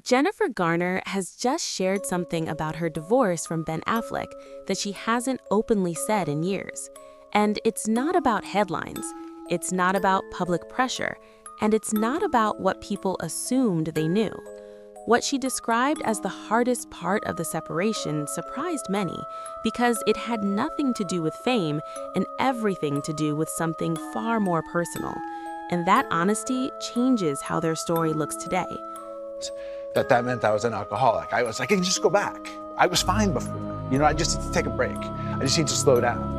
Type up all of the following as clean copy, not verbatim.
Jennifer Garner has just shared something about her divorce from Ben Affleck that she hasn't openly said in years. And it's not about headlines, it's not about public pressure, and it's not about what people assumed they knew. What she described as the hardest part of the separation surprised many because it had nothing to do with fame and everything to do with something far more personal. And that honesty changes how their story looks today. That meant I was an alcoholic. I can just go back. I was fine before. I just need to take a break. I just need to slow down.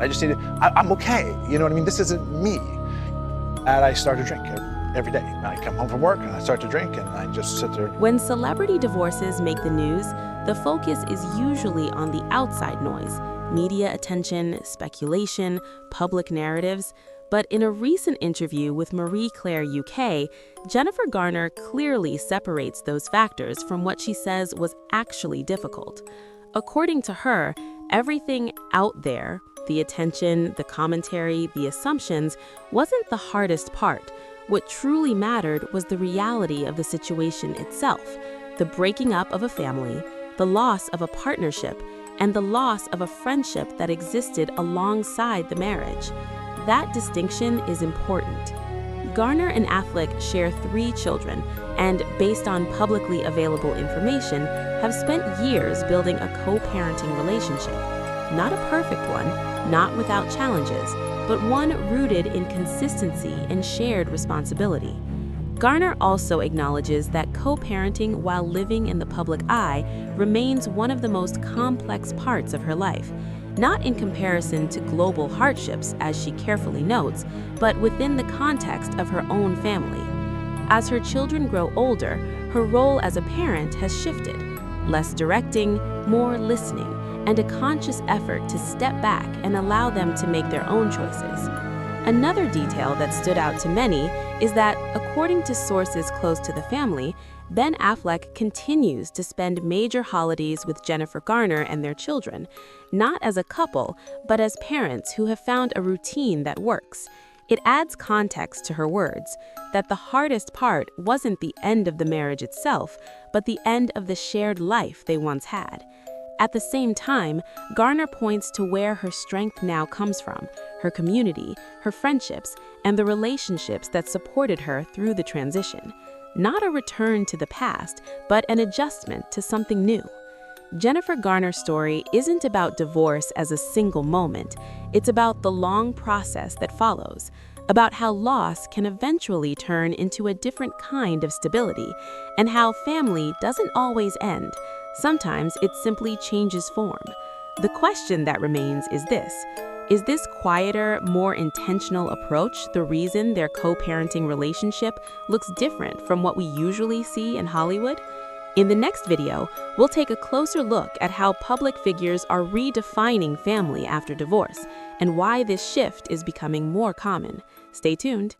I'm okay. You know what I mean? This isn't me. And I start to drink every day. I come home from work and I start to drink and I just sit there. When celebrity divorces make the news, the focus is usually on the outside noise, media attention, speculation, public narratives. But in a recent interview with Marie Claire UK, Jennifer Garner clearly separates those factors from what she says was actually difficult. According to her, everything out there, the attention, the commentary, the assumptions, wasn't the hardest part. What truly mattered was the reality of the situation itself, the breaking up of a family, the loss of a partnership, and the loss of a friendship that existed alongside the marriage. That distinction is important. Garner and Affleck share 3 children and, based on publicly available information, have spent years building a co-parenting relationship. Not a perfect one, not without challenges, but one rooted in consistency and shared responsibility. Garner also acknowledges that co-parenting while living in the public eye remains one of the most complex parts of her life. Not in comparison to global hardships, as she carefully notes, but within the context of her own family. As her children grow older, her role as a parent has shifted. Less directing, more listening, and a conscious effort to step back and allow them to make their own choices. Another detail that stood out to many is that, according to sources close to the family, Ben Affleck continues to spend major holidays with Jennifer Garner and their children, not as a couple, but as parents who have found a routine that works. It adds context to her words, that the hardest part wasn't the end of the marriage itself, but the end of the shared life they once had. At the same time, Garner points to where her strength now comes from, her community, her friendships, and the relationships that supported her through the transition. Not a return to the past, but an adjustment to something new. Jennifer Garner's story isn't about divorce as a single moment. It's about the long process that follows, about how loss can eventually turn into a different kind of stability, and how family doesn't always end. Sometimes it simply changes form. The question that remains is this: is this quieter, more intentional approach the reason their co-parenting relationship looks different from what we usually see in Hollywood? In the next video, we'll take a closer look at how public figures are redefining family after divorce and why this shift is becoming more common. Stay tuned.